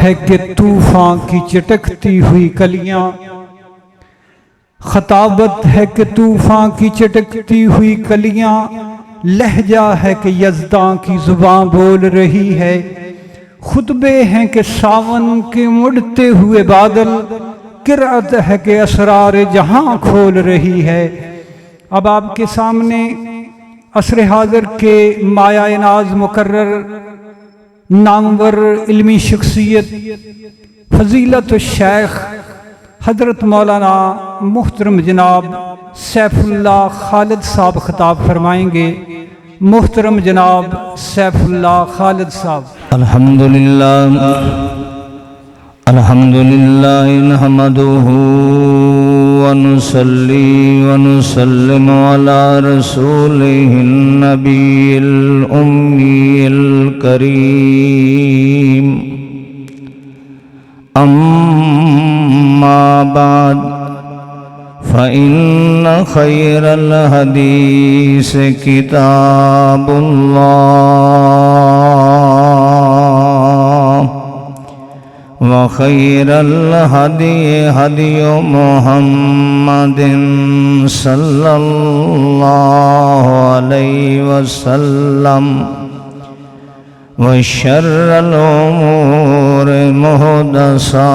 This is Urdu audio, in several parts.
ہے کہ طوفان کی چٹکتی ہوئی کلیاں، خطابت ہے کہ طوفان کی چٹکتی ہوئی کلیاں، لہجہ ہے کہ یزداں کی زبان بول رہی ہے، خطبے ہیں کہ ساون کے مڑتے ہوئے بادل، قرأت ہے کہ اسرار جہاں کھول رہی ہے۔ اب آپ کے سامنے عصر حاضر کے مایہ ناز مقرر نامور علمی شخصیت فضیلت الشیخ حضرت مولانا محترم جناب سیف اللہ خالد صاحب خطاب فرمائیں گے۔ محترم جناب سیف اللہ خالد صاحب۔ الحمدللہ نحمدہ ونصلی ونسلم علی رسولہ النبی الامی الکریم، اما بعد فإن خیر الحدیث کتاب اللہ، وخیر الہدی ہدی محمد صلی اللہ علیہ وسلم، وشر الامور محدثاتها،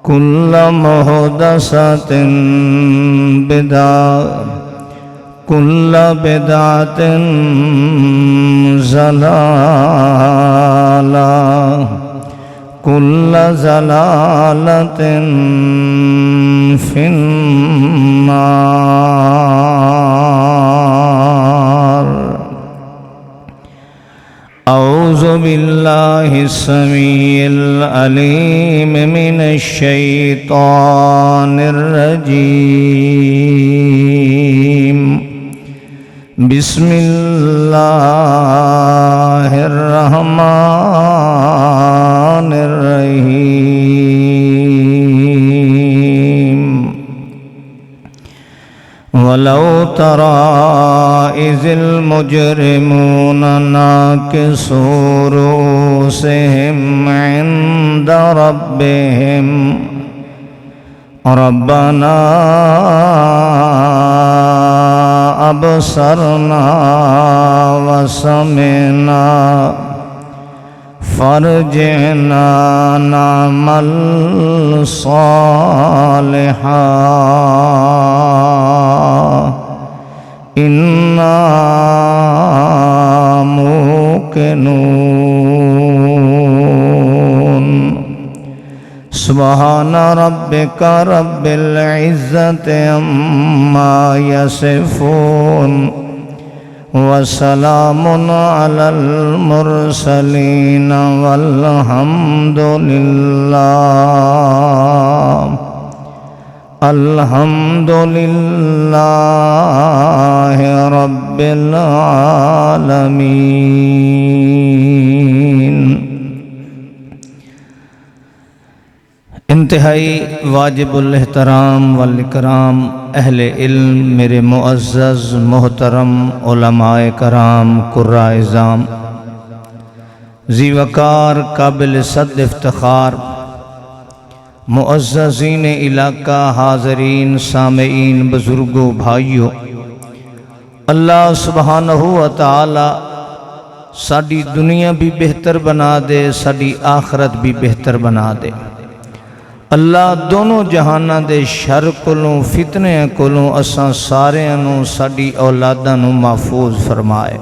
کل محدثۃ بدعۃ، کل بدعۃ ضلالہ، کل ضلالۃ فی النار۔ اعوذ باللہ السمیع العلیم من الشیطان الرجیم، بسم اللہ الرحمن الرحیم۔ وَلَوْ تَرَىٰ إِذِ الْمُجْرِمُونَ نَاكِسُو رُءُوسِهِمْ عِندَ رَبِّهِمْ رَبَّنَا أَبْصَرْنَا وَسَمِعْنَا فَارْجِعْنَا نَعْمَلْ صَالِحًا إِنَّا مُوقِنُونَ۔ سبحان ربک رب العزت عما یصفون، وسلام علی المرسلین، والحمد للہ رب العالمین۔ انتہائی واجب الاحترام والاکرام اہل علم، میرے معزز محترم علماء کرام، قراء اعظام، ذی وقار، قابل صد افتخار، معززین علاقہ، حاضرین، سامعین، بزرگوں، بھائیوں، اللہ سبحانہ وتعالی ساڈی دنیا بھی بہتر بنا دے، ساڈی آخرت بھی بہتر بنا دے۔ اللہ دونوں جہانہ دے شر کولوں، فتنے کولوں اساں ساریاں نوں، ساڈی اولاداں نوں محفوظ فرمائے۔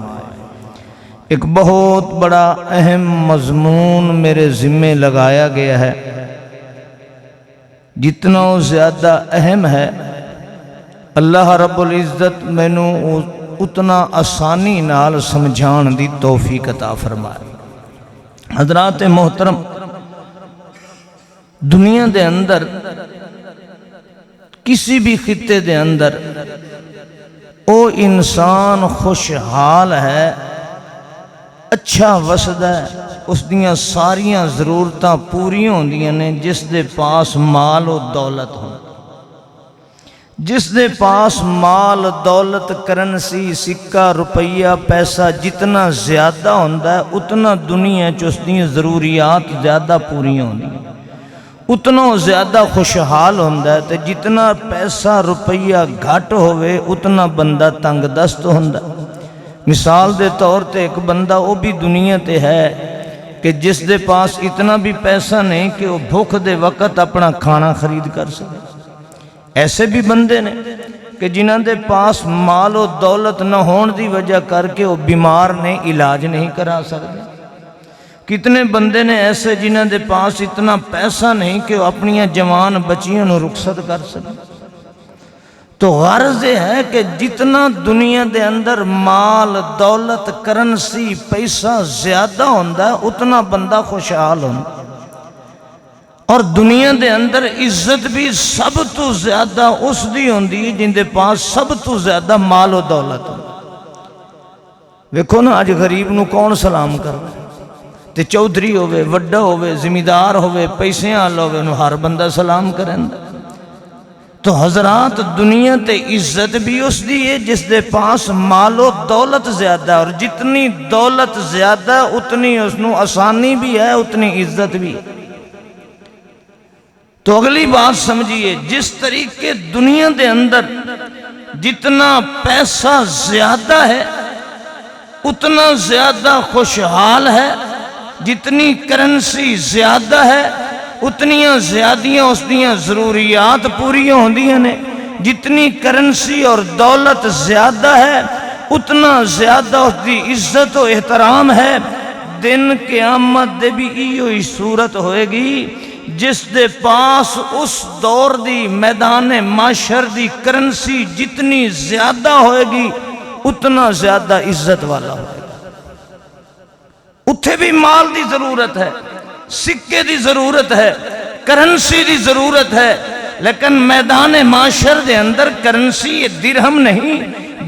ایک بہت بڑا اہم مضمون میرے ذمے لگایا گیا ہے، جتنا زیادہ اہم ہے اللہ رب العزت مینوں اتنا آسانی نال سمجھان دی توفیق عطا فرمائے۔ حضرات محترم، دنیا دے اندر کسی بھی خطے دے اندر او انسان خوشحال ہے، اچھا وسد ہے، اس دیاں ساریاں ضرورتاں پوری ہوندیاں نے جس دے پاس مال و دولت ہو۔ جس دے پاس مال دولت کرنسی سکہ روپیہ پیسہ جتنا زیادہ ہوندہ ہے اتنا دنیا چ ضروریات زیادہ پوری ہوندی ہیں، اتنا زیادہ خوشحال ہوندہ ہے، تے جتنا پیسہ روپیہ گھٹ ہوئے اتنا بندہ تنگ دست ہوندہ ہے۔ مثال دے طور تے ایک بندہ وہ بھی دنیا تے ہے کہ جس دے پاس اتنا بھی پیسہ نہیں کہ وہ بھوک دے وقت اپنا کھانا خرید کر سکے۔ ایسے بھی بندے نے کہ جنہاں دے پاس مال و دولت نہ ہون دی وجہ کر کے وہ بیمار نے علاج نہیں کرا سکتے۔ کتنے بندے نے ایسے جنہاں دے پاس اتنا پیسہ نہیں کہ وہ اپنی جوان بچیاں نو رخصت کر سکتے۔ تو غرض یہ ہے کہ جتنا دنیا دے اندر مال دولت کرنسی پیسہ زیادہ ہوندہ ہے اتنا بندہ خوشحال ہوندہ ہے، اور دنیا دے اندر عزت بھی سب تو زیادہ اس دی ہوندی جن دے پاس سب تو زیادہ مال و دولت ہوندی۔ ویکھو نا آج غریب نو کون سلام کر رہا ہے؟ تے چودھری ہوئے وڈا ہوئے زمیندار ہوئے پیسے آل ہوئے انہوں ہر بندہ سلام کریں۔ تو حضرات دنیا تے عزت بھی اس دی ہے جس دے پاس مال و دولت زیادہ ہے، اور جتنی دولت زیادہ اتنی اس نو آسانی بھی ہے اتنی عزت بھی ہے۔ تو اگلی بات سمجھئے، جس طریقے دنیا دے اندر جتنا پیسہ زیادہ ہے اتنا زیادہ خوشحال ہے، جتنی کرنسی زیادہ ہے اتنیاں زیادیاں اس دیاں ضروریات پوری ہوندیاں نے، جتنی کرنسی اور دولت زیادہ ہے اتنا زیادہ اس دی عزت و احترام ہے۔ دن قیامت دے بھی ایوہی صورت ہوئے گی جس دے پاس اس دور دی میدان معاشر دی کرنسی جتنی زیادہ ہوئے گی اتنا زیادہ عزت والا ہوئے گا۔ اتھے بھی مال دی ضرورت ہے، سکے دی ضرورت ہے، کرنسی دی ضرورت ہے، لیکن میدان معاشر دے اندر کرنسی یہ درہم نہیں،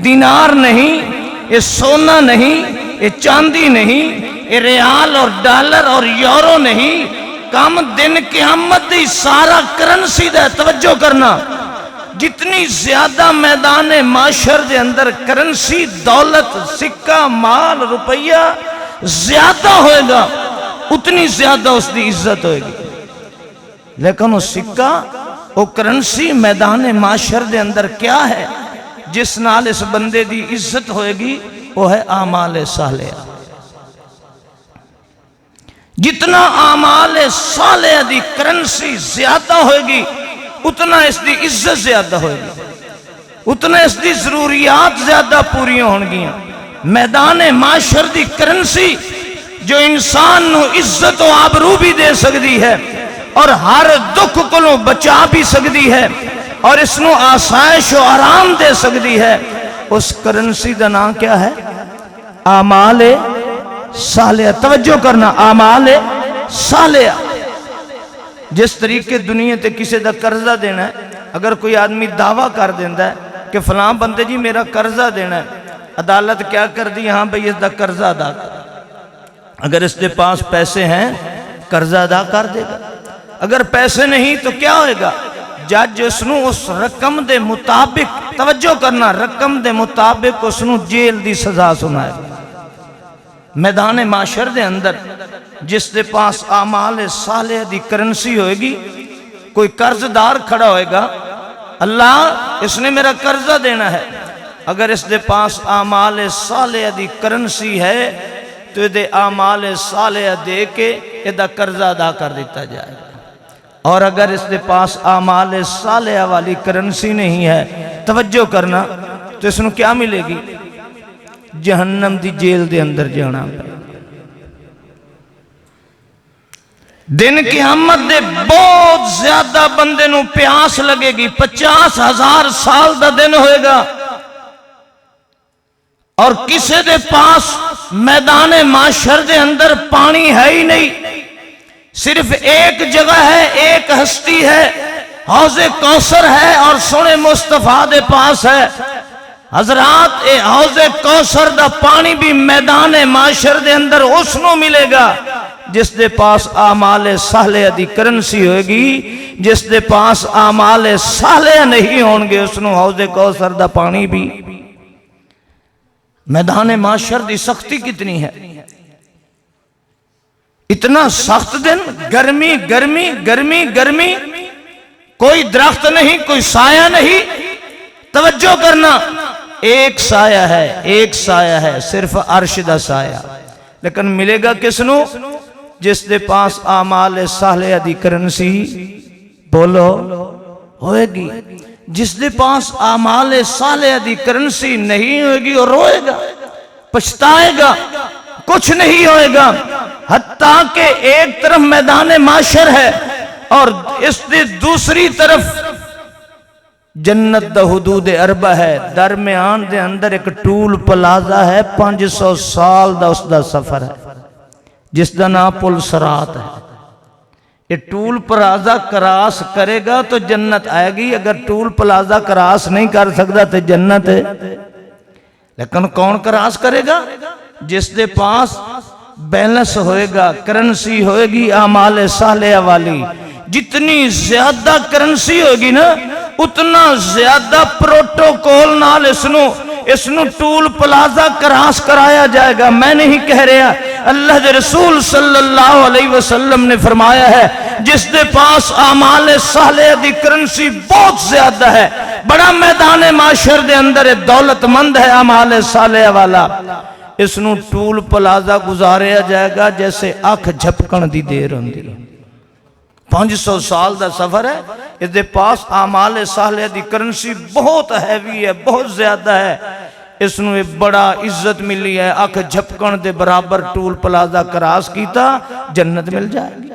دینار نہیں، یہ سونا نہیں، یہ چاندی نہیں، یہ ریال اور ڈالر اور یورو نہیں، کام دن قیامت دی سارا کرنسی دے توجہ کرنا۔ جتنی زیادہ میدان معاشر دے اندر کرنسی دولت سکہ مال روپیہ زیادہ ہوئے گا اتنی زیادہ اس دی عزت ہوئے گی، لیکن وہ سکہ وہ کرنسی میدان معاشر دے اندر کیا ہے جس نال اس بندے دی عزت ہوئے گی؟ وہ ہے اعمال صالحہ۔ جتنا اعمال صالحہ دی کرنسی زیادہ ہوئے گی اتنا اس دی عزت زیادہ ہوئے گی، اتنا اس دی ضروریات زیادہ پوری ہونگیاں۔ میدان معاشر دی کرنسی جو انسان نو عزت و آبرو بھی دے سکتی ہے اور ہر دکھ کو بچا بھی سکتی ہے اور اس نو آسائش و آرام دے سکتی ہے، اس کرنسی دا نام کیا ہے؟ اعمال صالحہ۔ توجہ کرنا، اعمال صالحہ۔ جس طریقے دنیا تے کسی دا قرضہ دینا ہے، اگر کوئی آدمی دعویٰ کر دیندہ ہے کہ فلاں بندے جی میرا قرضہ دینا ہے، عدالت کیا کر دی؟ ہاں بھئی اس دا قرضہ ادا کر۔ اگر اس کے پاس پیسے ہیں قرضہ ادا کر دے گا، اگر پیسے نہیں تو کیا ہوئے گا؟ جج اس نو اس رقم دے مطابق، توجہ کرنا، رقم دے مطابق اس نو جیل دی سزا سنائے گا۔ میدان معاشر دے اندر جس دے پاس اعمال صالحہ دی کرنسی ہوئے گی، کوئی قرض دار کھڑا ہوئے گا، اللہ اس نے میرا قرضہ دینا ہے، اگر اس دے پاس اعمال صالحہ دی کرنسی ہے تو یہ دے اعمال صالحہ دے کے یہ دا قرضہ ادا کر دیتا جائے گا، اور اگر اس دے پاس اعمال صالحہ والی کرنسی نہیں ہے، توجہ کرنا، تو اس نے کیا ملے گی؟ جہنم دی جیل دے اندر جانا۔ دن قیامت دے بہت زیادہ بندے نو پیاس لگے گی، 50,000 سال دا دن ہوئے گا، اور کسے دے پاس میدان معاشر دے اندر پانی ہے ہی نہیں، صرف ایک جگہ ہے، ایک ہستی ہے، حوض کوثر ہے اور سونے مصطفیٰ دے پاس ہے۔ حضرات اے حوض کوثر دا پانی بھی میدان معاشر دے اندر اس نو ملے گا جس دے پاس اعمال صالحہ دی کرنسی ہوئے گی، جس دے پاس اعمال صالحہ نہیں ہون گے اس نو حوض کوثر دا پانی بھی۔ میدان معاشر دی سختی کتنی ہے، اتنا سخت دن، گرمی گرمی گرمی گرمی، کوئی درخت نہیں، کوئی سایہ نہیں۔ توجہ کرنا، ایک سایہ ہے، ایک سایہ ہے، صرف عرش دا سایہ، لیکن ملے گا کس نو؟ جس دے پاس اعمال صالحہ دی کرنسی بولو ہوئے گی۔ جس دے پاس اعمال صالحہ دی کرنسی نہیں ہوئے گی اور روئے گا، پچھتائے گا، کچھ نہیں ہوئے گا۔ حتیٰ کہ ایک طرف میدان معاشر ہے اور اس دی دوسری طرف جنت دا حدود اربع ہے، درمیان دے اندر ایک ٹول پلازا ہے، 500 سال دا اس دا سفر ہے، جس دا نام پل صراط ہے۔ یہ ٹول پلازا کراس کرے گا تو جنت آئے گی، اگر ٹول پلازا کراس نہیں کر سکتا تو جنت ہے۔ لیکن کون کراس کرے گا؟ جس دے پاس بیلنس ہوئے گا، کرنسی ہوئے گی اعمال صالحہ والی۔ جتنی زیادہ کرنسی ہوگی نا اتنا زیادہ پروٹوکول نال اس نو ٹول پلازا کراس کرایا جائے گا۔ میں نہیں کہہ رہا، اللہ دے رسول صلی اللہ علیہ وسلم نے فرمایا ہے جس دے پاس اعمال صالحہ دی کرنسی بہت زیادہ ہے، بڑا میدان معاشر دے اندر دولت مند ہے اعمال صالحہ والا، اس نو ٹول پلازا گزاریا جائے گا جیسے اکھ جھپکن دی دیر ہوندی ہے۔ 500 سال دا سفر ہے، اس دے پاس اعمال صالحہ دی کرنسی بہت ہیوی ہے، بہت زیادہ ہے، اس نو ایک بڑا عزت ملی ہے، اکھ جھپکن دے برابر ٹول پلازا کراس کیتا جنت مل جائے گی۔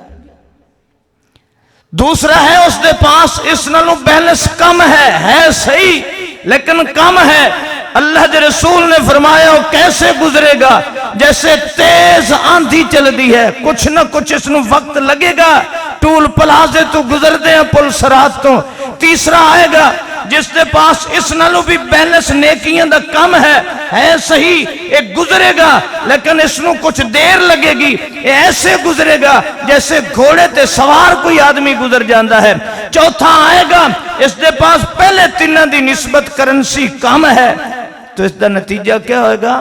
دوسرا ہے اس دے پاس اس نالوں بیلنس کم ہے صحیح لیکن کم ہے۔ اللہ دے رسول نے فرمایا وہ کیسے گزرے گا؟ جیسے تیز آندھی چل دی ہے، کچھ نہ کچھ اس نو وقت لگے گا، ٹول پلازے تو گزر دے ہیں، پل صراط تو۔ تیسرا آئے گا جس دے پاس اس نالو بھی بیلنس نیکیاں دا کم ہے صحیح، ایک گزرے گا لیکن اس نو کچھ دیر لگے گی، ایسے گزرے گا جیسے گھوڑے تے سوار کوئی آدمی گزر جاندہ ہے۔ چوتھا آئے گا اس دے پاس پہلے تینہ دی نسبت کرنسی کم ہے، تو اس دا نتیجہ کیا ہوئے گا؟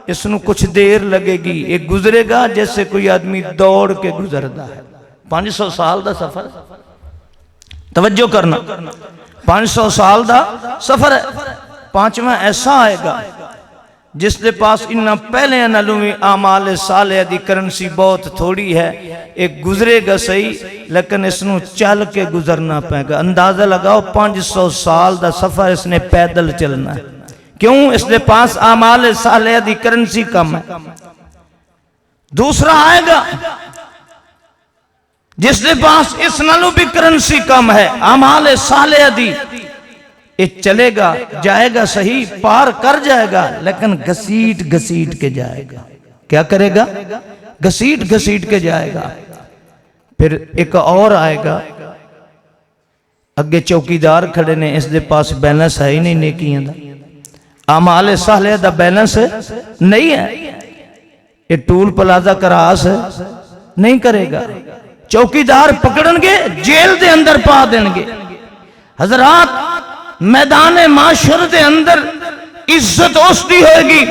اس نو کچھ دیر لگے گی، ایک گزرے گا جیسے کوئی آدمی دوڑ کے گزردہ ہے۔ 500 سال دا سفر، توجہ کرنا، 500 سال دا سفر ہے۔ پانچواں ایسا آئے گا جس دے پاس انہاں پہلے انہلومی اعمال صالحہ دی کرنسی بہت تھوڑی ہے، ایک گزرے گا صحیح لیکن اس نو چل کے گزرنا پائے گا۔ اندازہ لگاؤ 500 سال دا سفر اس نے پیدل چلنا ہے، کیوں؟ اس دے پاس اعمال صالحہ دی کرنسی کم ہے۔ دوسرا آئے گا جس دے پاس اس نالوں بھی کرنسی کم ہے، اعمال صالحہ دی، یہ چلے گا، جائے گا صحیح، پار کر جائے گا لیکن گھسیٹ گھسیٹ کے جائے گا۔ کیا کرے گا؟ گھسیٹ گھسیٹ کے جائے گا۔ پھر ایک اور آئے گا، اگے چوکیدار کھڑے نے، اس دے پاس بیلنس ہے ہی نہیں نیکیاں دا، اعمال صالحہ دا بیلنس نہیں ہے، یہ ٹول پلازا کراس نہیں کرے گا، چوکیدار پکڑن گے جیل دے اندر پا دیں گے۔ حضرات میدان معاشر دے اندر عزت اس دی ہوئے گی،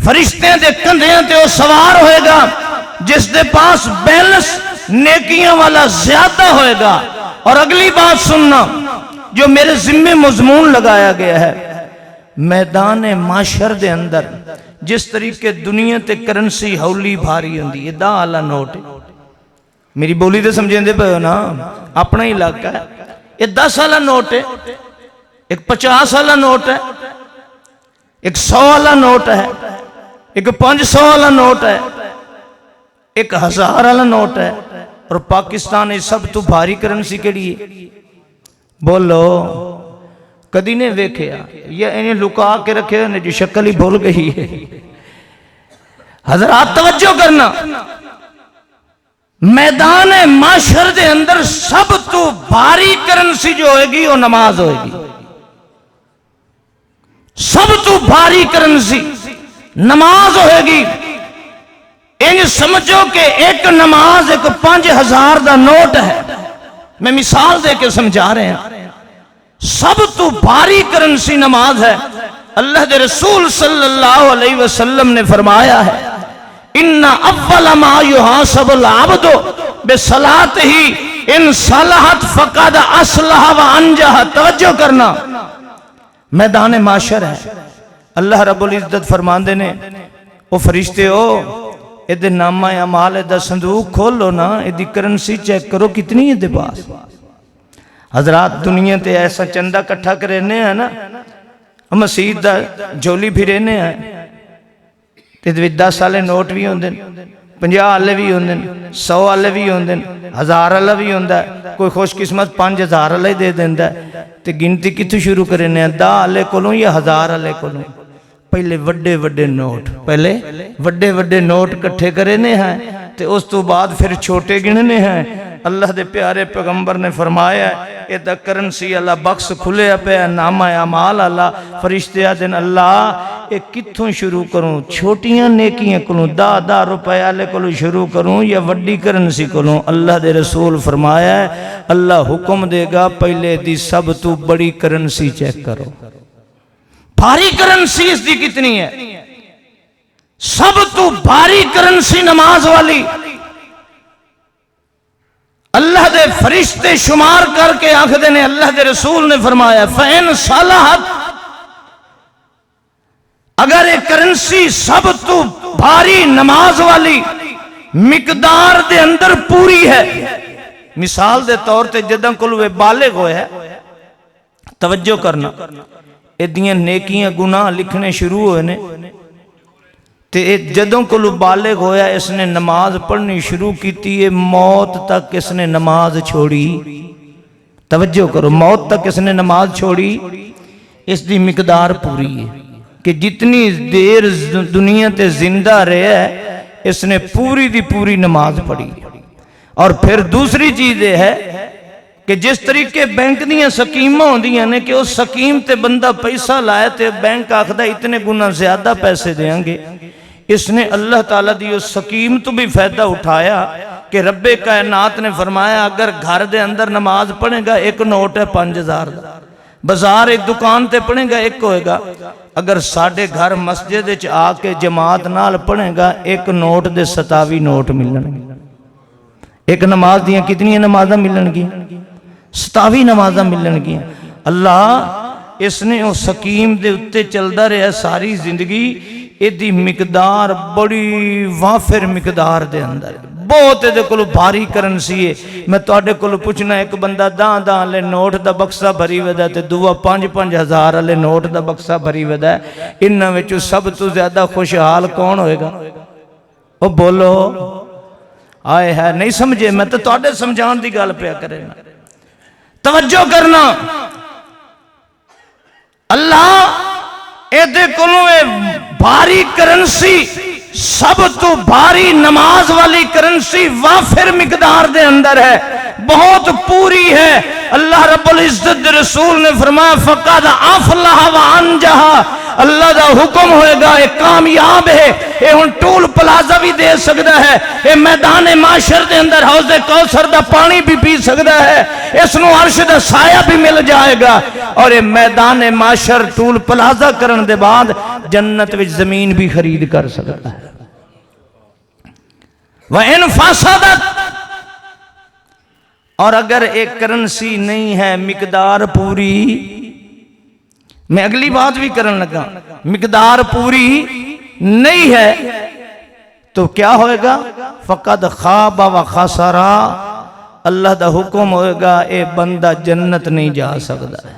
فرشتے دے کندھیاں تے وہ سوار ہوئے گا جس دے پاس بیلنس نیکیاں والا زیادہ ہوئے گا۔ اور اگلی بات سننا جو میرے ذمہ مضمون لگایا گیا ہے، میدان معاشر دے اندر جس طریقے دنیا تے کرنسی ہولی بھاری ہوندی ہے، دا آلہ نوٹ ہے، میری بولی دے سمجھیں دے پہ ہو نا، اپنا علاقہ ہے، یہ 10 والا نوٹ ہے، ایک 50 والا نوٹ ہے، ایک 100 والا نوٹ ہے، ایک 500 والا نوٹ ہے، ایک 1000 والا نوٹ ہے، اور پاکستان یہ سب تو بھاری کرنسی کے لیے بولو کدی نے ویکھیا یا انہیں لکا کے رکھے انہیں جو شکل ہی بھول گئی ہے۔ حضرات توجہ کرنا، میدان معاشر دے اندر سب تو بھاری کرنسی جو ہوئے گی وہ نماز ہوئے گی، سب تو بھاری کرنسی نماز ہوئے گی۔ انج سمجھو کہ ایک نماز ایک 5000 دا نوٹ ہے. میں مثال دے کے سمجھا رہے ہیں. سب تو بھاری کرنسی نماز ہے. اللہ دے رسول صلی اللہ علیہ وسلم نے فرمایا ہے ان اول ما یحاسب العبد بصلاته ان صلحت فقد اصلح وانجح. توجہ کرنا، میدان معاشر ہے. اللہ رب العزت فرماندے نے او فرشتے ہو ادھے نامہ اعمال دا صندوق کھولو نا، ادھی کرنسی چیک کرو کتنی ہے دے پاس. حضرات دنیا تے ایسا چندہ کٹھا کرنے ہیں نا، مسیح دا جولی بھی رہنے ہیں تے 10 والے نوٹ بھی ہوندے، 50 والے بھی ہوندے، 100 والے بھی ہوندے، 1000 والا بھی ہوندا ہے. کوئی خوش قسمت 5000 والے دے دیندا ہے. تے گنتی کتھوں شروع کرنے ہیں؟ 10 والے کولوں یا 1000 والے کولوں؟ پہلے وڈے وڈے نوٹ، پہلے وڈے وڈے نوٹ کٹھے کرنے ہیں تے اس تو بعد پھر چھوٹے گننے ہیں. اللہ دے پیارے پیغمبر نے فرمایا اے دا کرنسی اللہ بخش کھلے پہ نامہ اعمال اللہ. فرشتے دن اللہ اے کتھوں شروع کروں؟ چھوٹیاں نیکیاں کلوں 10 روپے والے کلوں شروع کروں یا وڈی کرنسی کلوں؟ اللہ دے رسول فرمایا ہے اللہ حکم دے گا پہلے دی سب تو بڑی کرنسی چیک کرو. بھاری کرنسی اس دی کتنی ہے؟ سب تو بھاری کرنسی نماز والی. اللہ دے فرشتے شمار کر کے آنکھ نے اللہ دے رسول نے فرمایا فَإِن صَلَحَتْ، اگر ایک کرنسی سب تو بھاری نماز والی مقدار دے اندر پوری ہے. مثال دے طور تے جداں کلوے بالغ ہوئے ہے، توجہ کرنا، ادیاں نیکیاں گناہ لکھنے شروع ہوئے نے تے جدوں کلو بالغ ہویا اس نے نماز پڑھنی شروع کیتی ہے، موت تک اس نے نماز چھوڑی. توجہ کرو، موت تک اس نے نماز چھوڑی. اس دی مقدار پوری ہے کہ جتنی دیر دنیا تے زندہ رہے ہے اس نے پوری دی پوری نماز پڑھی. اور پھر دوسری چیز یہ ہے کہ جس طریقے بینک دیاں سکیمہ ہوندیاں نے کہ اس سکیم تے بندہ پیسہ لائے تے بینک آخدہ اتنے گنا زیادہ پیسے دیں گے. اس نے اللہ تعالیٰ دی اس سکیم تو بھی فائدہ اٹھایا کہ رب کائنات نے فرمایا اگر گھر دے اندر نماز پڑھے گا ایک نوٹ ہے 5000 دا، بازار ایک دکان تے پڑھے گا ایک ہوئے گا. اگر ساڑھے گھر مسجد وچ آ کے جماعت نال پڑھے گا ایک نوٹ دے 27 نوٹ ملن گے. ایک نماز دیاں کتنی نمازاں ملن گی؟ 27 نمازاں ملن گی. اللہ اس نے وہ سکیم دے اتے چلدا رہا ساری زندگی. ایدی مقدار بڑی وافر مقدار دے اندر بہت دے کلو بھاری کرنسی ہے. میں توڑے کلو پوچھنا ایک بندہ دان لے نوٹ دا بکسہ بھری ودا ہے تے دعا 5-5 ہزار لے نوٹ دا بکسہ بھری ودا ہے. انہاں وچوں سب تو زیادہ خوشحال کون ہوئے گا؟ او بولو. آئے ہے نہیں سمجھے؟ میں تو توڑے سمجھان دی گال پہ کرے نا. توجہ کرنا، اللہ ایدے کلوے بھاری کرنسی سب تو بھاری نماز والی کرنسی وافر مقدار دے اندر ہے، بہت پوری ہے. اللہ رب العزت دے رسول نے فرمایا فَقَدْ أَفْلَحَ وَأَنْجَحَ. اللہ دا حکم ہوئے گا ایک کامیاب ہے. اے ہن ٹول پلازہ بھی دے سکتا ہے، اے میدان معاشر دے اندر حوض کوثر دا پانی بھی پی سکتا ہے، اس نو عرش دا سایہ بھی مل جائے گا. اور اے میدان معاشر ٹول پلازہ کرن دے بعد جنت وچ زمین بھی خرید کر سکتا ہے. وَإِنْ فَاسَدَتْ، اور اگر ایک کرنسی نہیں ہے مقدار پوری، میں اگلی بات بھی کرن لگا، مقدار پوری نہیں ہے تو کیا ہوئے گا؟ فَقَدْ خَابَ وَخَسَرَ. اللہ دا حکم ہوئے گا اے بندہ جنت نہیں جا سکتا ہے.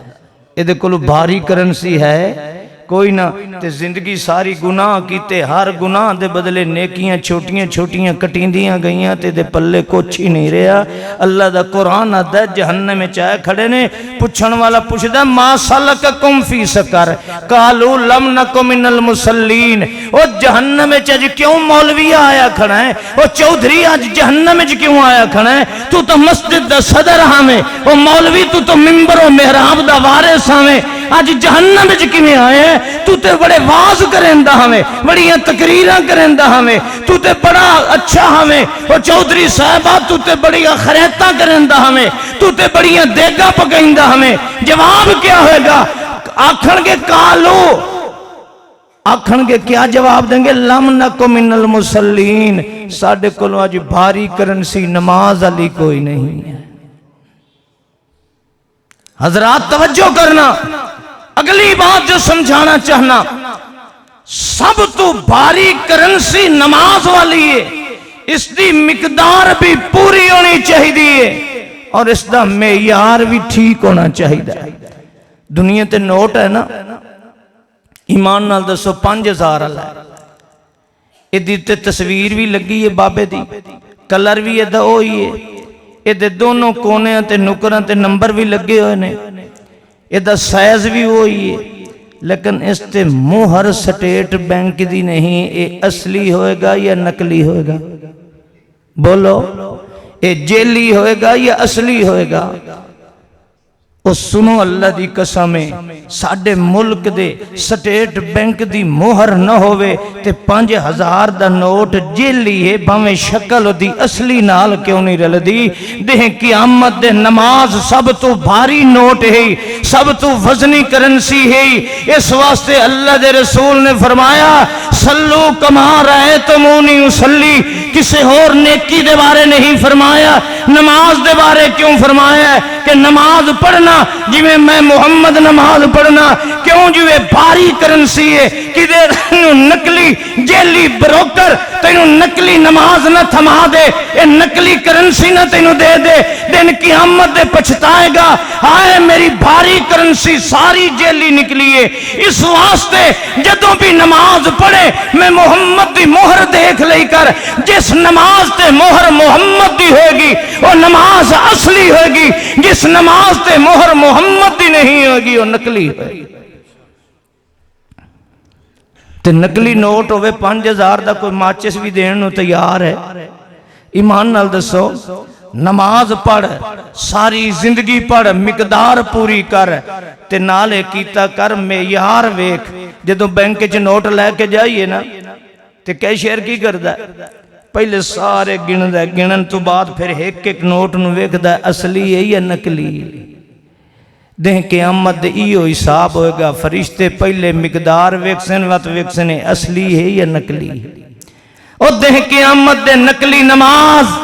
اے دے کلو بھاری کرنسی ہے کوئی نہ تے زندگی ساری گناہ کیتے، ہر گناہ دے بدلے نیکیاں چھوٹیاں چھوٹیاں کٹیں دیاں گئیاں تے دے پلے کچھ ہی نہیں رہا. اللہ دا قرآن آدھا جہنم میں چاہے کھڑے نے پوچھن والا پوچھدا ما سلککم فی سقر قالوا لم نک من المصلین. او جہنم میں چاہے کیوں مولوی آیا کھڑا ہے؟ او چودھری آج جہنم میں کیوں آیا کھڑا ہے؟ تو مسجد دا صدر ہمیں، او مولوی تو ممبر و محراب دا وارث ہمیں. اج جہنم وچ کیویں آیا ہے؟ تو تے بڑے واز کریندا ہمیں، بڑیاں تقریراں کریندا ہمیں، تو تے بڑا اچھا ہمیں، او چودھری صاحبہ تو تے بڑیاں خریتاں کریندا ہمیں، تو تے بڑیاں دیگا پکائیندا ہمیں۔ جواب کیا ہوئے گا؟ آکھن گے کالو، آکھن گے کیا جواب دیں گے؟ لم نکو من المصلین، ساڈے کولوں اج بھاری کرنسی نماز علی کوئی نہیں ہے۔ حضرات توجہ کرنا، اگلی بات جو سمجھانا چاہنا، سب تو بھاری کرنسی نماز والی ہے، اس دی مقدار بھی پوری ہونی چاہیے اور اس دا معیار بھی ٹھیک ہونا چاہیے۔ دنیا تے نوٹ ہے نا، ایمان نال دسو 5000 والا ہے، ادی تے تصویر بھی لگی ہے بابے دی، کلر بھی ادا ہوئی ہے، ادھے دونوں کونے تے نکراں تے نمبر بھی لگے ہوئے نے، ادھا سائز بھی ہوئی ہے، لیکن اس تے مہر سٹیٹ بینک دی نہیں، اے اصلی ہوئے گا یا نقلی ہوئے گا؟ بولو، اے جیلی ہوئے گا یا اصلی ہوئے گا؟ او سنو اللہ دی قسمیں، ساڑھے ملک دے سٹیٹ بینک دی مہر نہ ہوئے تے 5000 دا نوٹ جیلی ہے، باویں شکل دی اصلی نال کیوں نہیں رل دی؟ دیکھیں قیامت دے نماز سب تو بھاری نوٹ ہے، سب تو وزنی کرنسی ہے، اس واسطے اللہ دے رسول نے فرمایا صلو کما رأیتمونی اصلی، کسی اور نیکی دے بارے نہیں فرمایا، نماز دے بارے کیوں فرمایا ہے کہ نماز پڑھنا جویں میں محمد نماز پڑھنا، کیوں جویں بھاری کرنسی ہے، کدھر نکلی جیلی بروکر تینوں نکلی نماز نہ تھما دے، اے نکلی کرنسی نہ تینوں دے دے، دن قیامت دے پچھتائے گا، آئے میری بھاری کرنسی ساری جیلی نکلی ہے۔ اس واسطے جدوں بھی نماز پڑھے میں محمد دی مہر دیکھ لئی کر، جس نماز تے مہر محمد دی ہوئے گی وہ نماز اصلی ہوئے گی، جس نماز تے مہر محمد دی نہیں ہوگی وہ نقلی ہوئے گی۔ تے نقلی نوٹ ہوئے 5000 دا کوئی ماچس بھی دین نو تیار ہے؟ ایمان نال دسو، نماز پڑھ، ساری زندگی پڑھ، مقدار پوری کر تے نالے کیتا کر معیار ویکھ۔ جدوں بینک وچ نوٹ لے کے جائیے نا تے کیشیئر کی کردا ہے؟ پہلے سارے گندا ہے، گنن تو بعد پھر ایک ایک نوٹ نو ویکھدا ہے اصلی ہے یا نقلی۔ دیں قیامت دے ایو حساب ہوئے گا، فرشتے پہلے مقدار ویکسن وقت ویکسن اصلی ہے یا نقلی ہے۔ اور دیں قیامت دے نقلی نماز،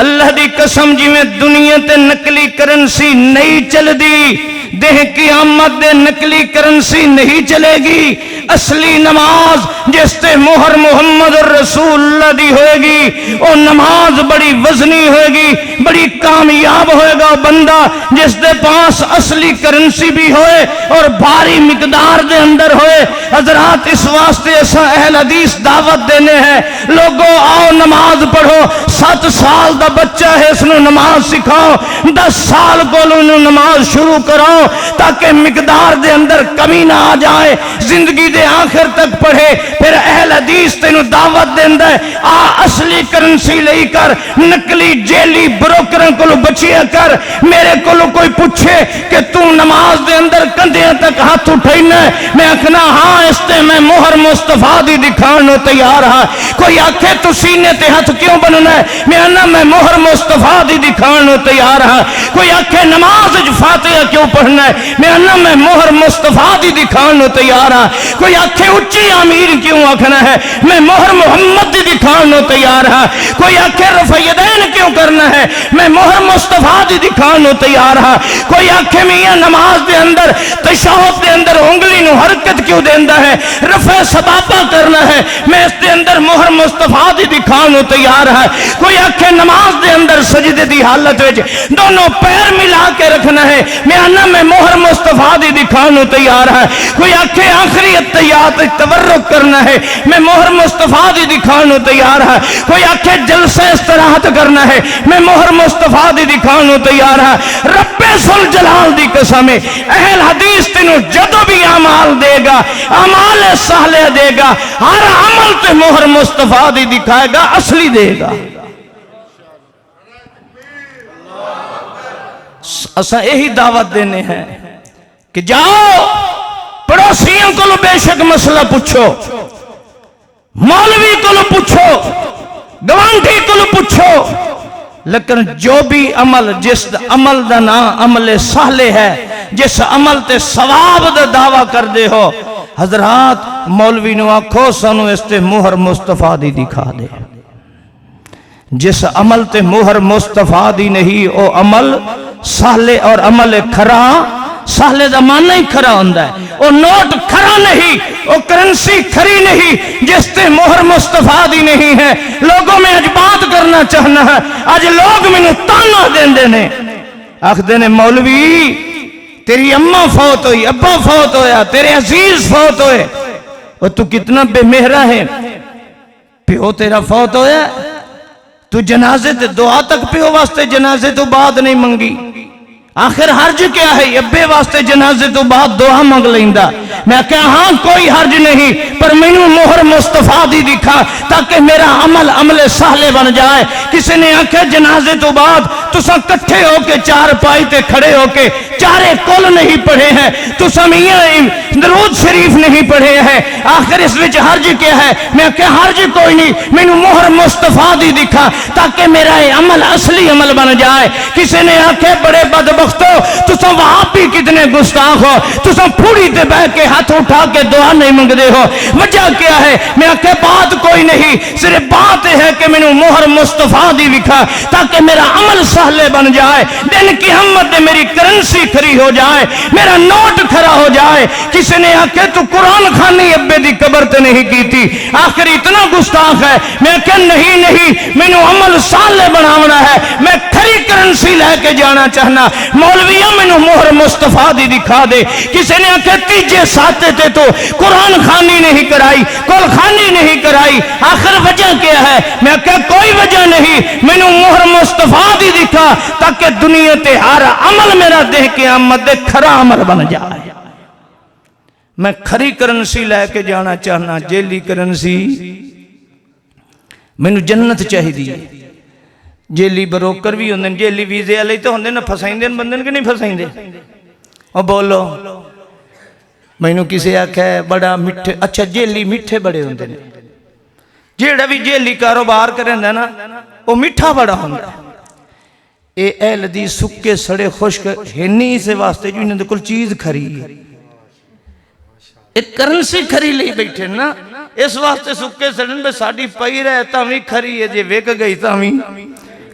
اللہ دی قسم جی میں دنیا تے نقلی کرنسی نہیں چل دی، دیں قیامت دے نقلی کرنسی نہیں چلے گی، اصلی نماز جس تے مہر محمد الرسول اللہ دی ہوئے گی، وہ نماز بڑی وزنی ہوئے گی، بڑی کامیاب ہوئے گا بندہ جس دے پاس اصلی کرنسی بھی ہوئے اور بھاری مقدار دے اندر ہوئے۔ حضرات اس واسطے ایسا اہل حدیث دعوت دینے ہیں، لوگوں آؤ نماز پڑھو، 7 سال دا بچہ ہے اس نے نماز سکھاؤ، 10 سال کو انہوں نماز شروع کراؤ تاکہ مقدار دے اندر کمی نہ آ جائے، زندگی دے آخر تک پڑھے۔ پھر اہل حدیث تینوں دعوت دیندہ ہے، آ اصلی کرنسی لئی کر، نقلی جیلی بروکروں کو بچیا کر۔ میرے کو کوئی پوچھے کہ تو نماز دے اندر کندھیاں تک ہاتھ اٹھائینا ہے، میں اکھنا ہاں اس تے میں مہر مصطفیٰ دی دکھانا تیار ہاں۔ کوئی آکھے تو سینے تے ہاتھ کیوں بننا ہے، میں انا میں مہر مصطفیٰ دی دکھانا تیار ہاں۔ کوئی آکھے نماز فاتحہ کیوں پڑھنا ہے، میں انا میں مہر مصطفیٰ دی دکھانا تیار ہاں۔ کوئی آکھے اچھی آمیر کیوں آکھنا ہے، میں مہر محمد دی دکھانا تیار ہاں۔ کوئی آکھے رفع یدین کیوں کرنا ہے، میں مہر مصطفیٰ دی دکھانا تیار ہاں۔ کوئی آکھے میاں نماز دے اندر تشہد دے اندر انگلی نو حرکت کیوں دیندا ہے، رفع سبابہ کرنا ہے، میں اس دے اندر مہر مصطفیٰ دی دکھانا تیار ہاں۔ کوئی آکھے نماز دے اندر سجدے دی حالت وچ دونوں پیر ملا کے رکھنا ہے، میں انا میں مہر مصطفیٰ دی دکھانا تیار ہاں۔ کوئی آکھے آخری اتحیات تورک کرنا ہے، میں مہر مصطفیٰ دی دکھانا تیار ہاں۔ کوئی آکھے جلسہ استراحت کرنا ہے، میں مہر مصطفیٰ دی دکھانا تیار ہاں۔ رب ذوالجلال دی قسم ہے، اہل حدیث تینوں جدو بھی اعمال دے گا، اعمال صالح دے گا، ہر عمل تے مہر مصطفیٰ دی دکھائے گا، اصلی دے گا۔ اسا یہی دعوت دینے ہیں، کہ جاؤ پڑوسیوں کو بے شک مسئلہ پوچھو، مولوی کو پوچھو، گوانڈی کو پوچھو، لیکن جو بھی عمل جس عمل دا نام عمل صالح ہے، جس عمل تے ثواب دا دعویٰ کر دے ہو، حضرات مولوی نو آکھو سانو اس تے مہر مصطفیٰ دی دکھا دے۔ جس عمل تے مہر مصطفیٰ دی نہیں او عمل صالح اور عمل کھرا، صالح دا معنی ہی کھرا ہوندہ ہے، او نوٹ کھرا نہیں، او کرنسی کھری نہیں جس تے مہر مصطفیٰ دی نہیں ہے۔ لوگوں میں اج بات کرنا چاہنا ہے، آج لوگ میں نے تانا دین دینے آخ دینے مولوی تیری اماں فوت ہوئی، ابا فوت ہویا، تیرے عزیز فوت ہوئے، اور تو کتنا بے مہرہ ہے، پیو تیرا فوت ہویا، تو جنازے تے دعا تک پیو واسطے جنازے تو بعد نہیں منگی، آخر حرج کیا ہے؟ ابے واسطے جنازے تو بعد دعا منگ لیندہ۔ میں کہا ہاں کوئی حرج نہیں، پر مینوں مہر مصطفیٰ دی دکھا تاکہ میرا عمل عمل صالح بن جائے۔ کسی نے آکھے جنازے تو بعد تساں کٹھے ہو کے چار پائی تے کھڑے ہو کے چارے کل نہیں پڑھے ہیں، تساں میاں درود شریف نہیں پڑھے ہیں، آخر اس وچ حرج کیا ہے؟ میں کہا حرج کوئی نہیں، مینوں مہر مصطفیٰ دی دکھا تاکہ میرا عمل اصلی عمل بن جائے۔ کسی نے آکھے بڑے بدبختو تساں وہاں بھی کتنے گستاخ ہو، تساں پھوڑی تے بہ کے ہاتھ اٹھا کے دعا نہیں منگ دے ہو، وجہ کیا ہے؟ میں کہ بات کوئی نہیں، صرف بات ہے کہ میں نے مہر مصطفیٰ دی دکھا تاکہ میرا عمل صالح بن جائے، دن کی ہمت دے میری کرنسی کھری ہو جائے، میرا نوٹ کھرا ہو جائے۔ کسی نے آکھے تو قرآن خانی ابے دی قبر تے نہیں کی تھی، آخر اتنا گستاخ ہے۔ میں کہ نہیں میں نے عمل صالح بناونا ہے، میں کھری کرنسی لے کے جانا چاہنا، مولویہ میں نے مہر مصطفیٰ دی دکھا دے۔ کسی نے آکھے تیجے ساتے تے تو قرآن خانی نہیں کرائی، کل خانی نہیں کرائی، آخر وجہ کیا ہے؟ میں کہ کوئی وجہ نہیں، میں نے مہر مصطفیٰ دی دکھا تاکہ دنیا تے ہر عمل میرا دے کے آمد دے کھرا عمل بن جائے۔ میں کھری کرنسی لے کے جانا چاہنا، جیلی کرنسی میں نے جنت چاہی دی۔ جیلی بروکر بھی ہوندے، جیلی ویزے علی تو ہوندے نہ پھسائیں دے بندن کے نہیں پھسائیں دے۔ اور بولو میں نے کسی آکھا ہے بڑا مٹھے، اچھا جیلی مٹھے بڑے ہوندے نے، جیڑا بھی جیلی کاروبار کریں دے نا وہ مٹھا بڑا ہوندے۔ اے اہل دی سکے سڑے خشک ہنی سے واسطے جو انہوں نے کل چیز کھری ہے، ایک کرنسی کھری لئی بیٹھے نا، اس واسطے سکے سڑن بے ساڑی پئی رہے تاوی کھری ہے، جے ویک گئی تاوی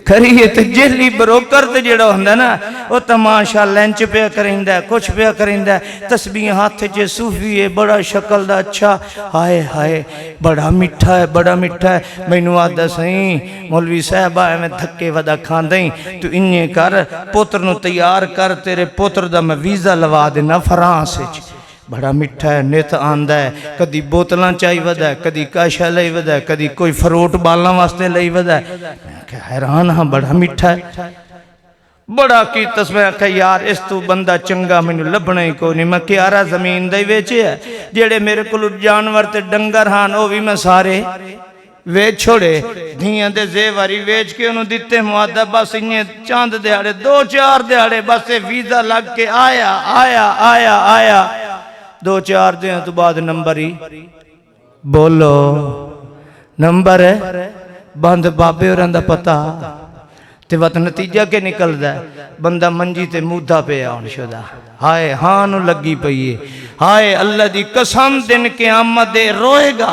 کھری ہے۔ تے جیلی بروکر تے جیڑا ہوندہ نا وہ تماشا لینچ پہ کریں ہے، کچھ پہ کریں ہے، تسبیح ہاتھ چے صوفی ہے، بڑا شکل دا اچھا، ہائے ہائے بڑا مٹھا ہے، بڑا مٹھا ہے۔ میں نو آدھا سہیں مولوی صاحب آئے میں دھکے ودا کھان دیں، تو انہیں کر پوتر نو تیار کر، تیرے پوتر دا میں ویزا لوا دینا فرانس ہے، بڑا مٹھا ہے، نیت آندہ ہے، کدی بوتلاں چاہی ودا ہے، کدی کاشا لئی ودا ہے، کدی کوئی فروٹ بالنا واسطے لئی ودا ہے۔ میں کہا حیران ہاں بڑا مٹھا ہے، بڑا کی تصویر کہا یار اس تو بندہ چنگا میں نے لبنا ہی کو نہیں، میں کیارا زمین دائی ویچے ہے، جیڑے میرے کلو جانور تے ڈنگر ہاں وہ بھی میں سارے ویچ چھوڑے، دھیاں دے زیواری ویچ کے انہوں دیتے معاہدہ، بس انہیں چاند دیاڑے دو چار دیاڑے بس ویزا لگ کے آیا آیا آیا آیا، دو چار دیں تو بعد نمبر ہی بولو نمبر ہے بند بابے اور اندہ پتا تے وقت نتیجہ کے نکل دا ہے، بندہ منجی تے مودہ پہ آن شدہ، ہائے ہانو لگی پئیے، ہائے اللہ دی قسم دن کے آمد دے روئے گا،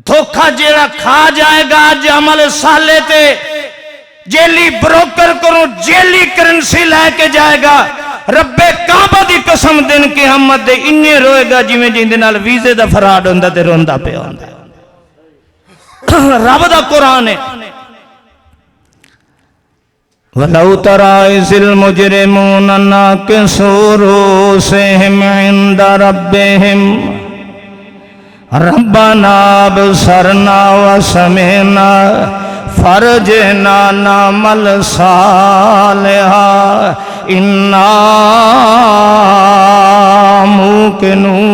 دھوکہ جیڑا کھا جائے گا آج عمل صالح تے، جیلی بروکر کروں جیلی کرنسی لے کے جائے گا، رب کعبہ دی قسم دن کے آمد دے انہیں روئے گا جی میں جن دنال ویزے دا فراڈ ہوندہ تے روندہ پہ ہوندہ۔ رب دا قرآن ہے وَلَوْ تَرَى إِذِ الْمُجْرِمُونَ نَاكِسُو رُءُوسِهِمْ عِنْدَ رَبِّهِمْ رَبَّنَا أَبْصَرْنَا وَسَمِعْنَا فَارْجِعْنَا نَعْمَلْ صَالِحًا إِنَّا مُوقِنُونَ۔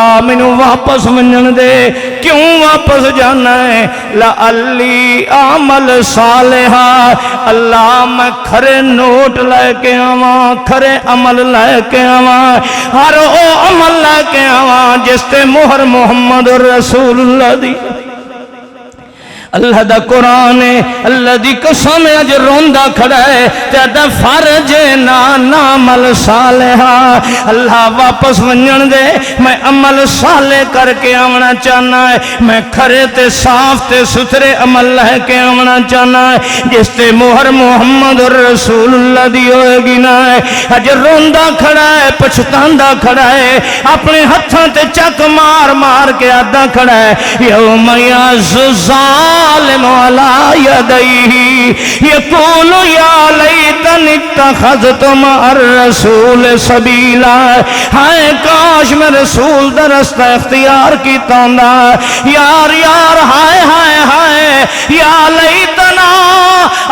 اللہ مینوں واپس منن دے. کیوں واپس جانا ہے؟ لعلی اعمل صالحا، اللہ میں کھرے نوٹ لے کے آواں، کھرے عمل لے کے آواں، ہر او عمل لے کے آواں جس تے مہر محمد رسول اللہ دی. اللہ دا قرآن ہے، اللہ دی قسم اج روندا کھڑا ہے تے فرج نعمل صالحا. اللہ واپس ونجن دے، میں عمل صالح کر کے آونا چاہنا ہے، میں کھرے تے صاف تے ستھرے عمل لے کے آونا چاہنا ہے جس تے مہر محمد رسول اللہ دی ہوئے گی نا. اج روندا کھڑا ہے، پچھتاندا کھڑا ہے، اپنے ہتھاں تے چک مار مار کے آدھا کھڑا ہے یوم یعض الظالم علی یدیہ یقول یا لیتنی اتخذت مع الرسول سبیلا. ہائے کاش میں رسول دا رستہ اختیار کیتا ہوندا. یار یار ہائے ہائے ہائے یا لیتنا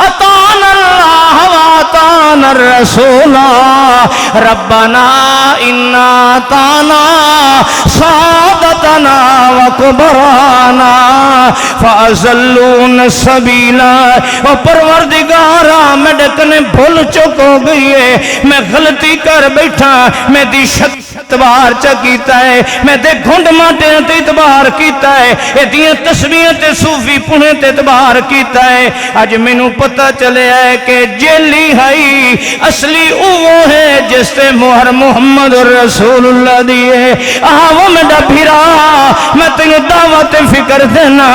اطعنا اللہ واطعنا الرسول ربنا انا اطعنا سادتنا وکبرانا فازلون السبیلا. او پروردگارا میں ڈکنے بھول چک ہو گئی ہے، میں غلطی کر بیٹھا، میں دی اعتبار چکیتا ہے، میں دے گھنڈ ماٹے تے اعتبار کیتا ہے، اے دیاں تسبیحاں تے صوفی پونے تے اعتبار کیتا ہے. اج مینوں پتہ چلے ہے کہ جیلی ہے اصلی وہ ہے جس تے مہر محمد رسول اللہ دی ہے. آو میرا بھیرا میں تینوں دعوت فکر دینا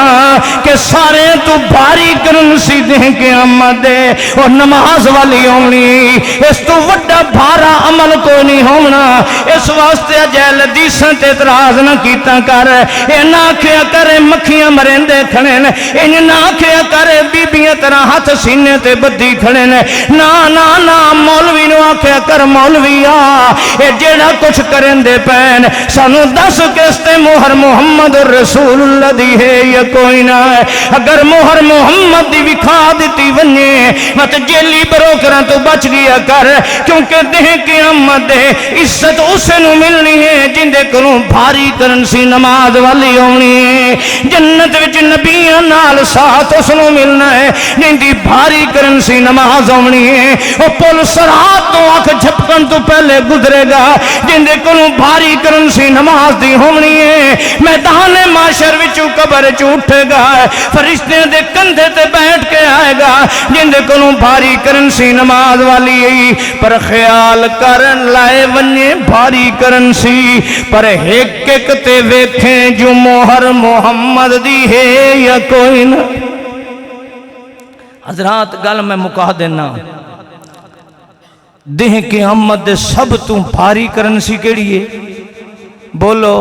کہ سارے تو بھاری کرنسی دیں قیامت دے اور نماز والی ہونی، اس تو وڈا بھارا عمل کو نہیں ہونا. اس واسطے جیل حدیثاں تے اعتراض نہ کیتا کر. اے نہ کیا کرے مکھیاں مرندے کھڑے نے، انج نہ کیا کرے بیبیاں طرح ہاتھ سینے تے بدی کھڑے نے. نا نا نا مولوی نو آکھیا کر مولویا اے جیڑا کچھ کرن دے پین سانو دس کس تے مہر محمد رسول اللہ دی ہے یا کوئی نہ ہے. اگر مہر محمد دی وکھا دیتی ونجے مت جیلی بروکراں تو بچ گیا کر، کیونکہ دہ قیامت دے عزت اسے نو ملنی ہے جن دے کلوں بھاری کرنسی نماز والی ہونی ہے. جنت وچ نبیاں نال ساتھ اس نو ملنا ہے جن دی بھاری کرنسی نماز ہونی ہے. او پل صراط تو آنکھ جھپکن تو پہلے گزرے گا جن دے کلوں بھاری کرنسی نماز دی ہونی ہے. میدان معاشر وچوں قبر چ اٹھے گا، فرشتے دے کندھے تے بیٹھ کے آئے گا جن دے کولوں بھاری کرنسی نماز والی ہے. پر خیال کرن لائے ونجے بھاری کرنسی پر ایک ایک تے ویکھیں جو مہر محمد دی ہے یا کوئی نہ. حضرات گل میں مکا دینا، دہ قیامت دے سب تو بھاری کرنسی کیڑی ہے؟ بولو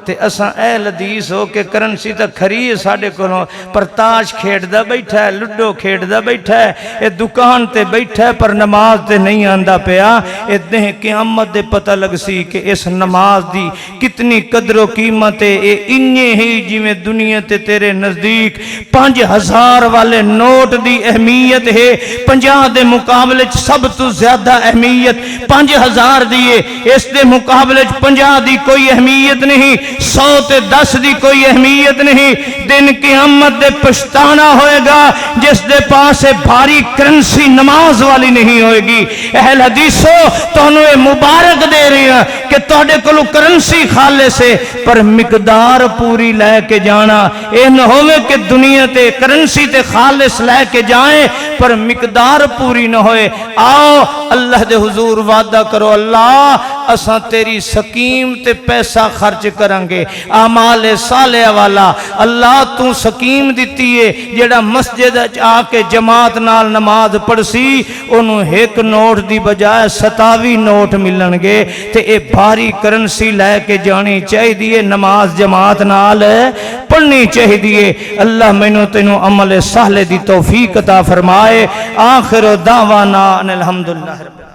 تے اساں اہل حدیث ہو کے کرنسی تا کھری ہے ساڑے کولوں، پر تاش کھیڑ دا بیٹھا ہے، لڈو کھیڑ دا بیٹھا ہے، اے دکان تے بیٹھا ہے پر نماز تے نہیں آندہ پیا. اے دہ قیامت دے پتہ لگ سی کہ اس نماز دی کتنی قدر و قیمت ہے. اے انجے ہی جی میں دنیا تے تیرے نزدیک 5000 والے نوٹ دی اہمیت ہے، 50 دے مقابلے سب تو زیادہ اہمیت 5000 دیئے. اس دے مقابلے 50 دی کوئی اہمیت نہیں، 100 تے 10 دی کوئی اہمیت نہیں. دن قیامت دے پشتانا ہوئے گا جس دے پاس بھاری کرنسی نماز والی نہیں ہوئے گی. اہل حدیثو تو انہوں مبارک دے رہی ہیں کہ توڑے کلو کرنسی خالے سے پر مقدار پوری لے کے جانا. اے نہ ہوئے کہ دنیا تے کرنسی تے خالص لے کے جائیں پر مقدار پوری نہ ہوئے. آؤ اللہ دے حضور وعدہ کرو، اللہ اساں تیری سکیم تے پیسہ خرچ کرنگے، اعمال صالح والا. اللہ تو سکیم دیتی ہے جیڑا مسجد آ کے جماعت نال نماز پڑھ سی انہوں ایک نوٹ دی بجائے 27 نوٹ ملنگے. تے اے بھاری کرنسی لے کے جانی چاہی دیئے، نماز جماعت نال پڑھنی چاہی دیئے. اللہ مینوں تینوں عمل صالح دی توفیق عطا فرمائے. آخر دعوانا ان الحمدللہ رب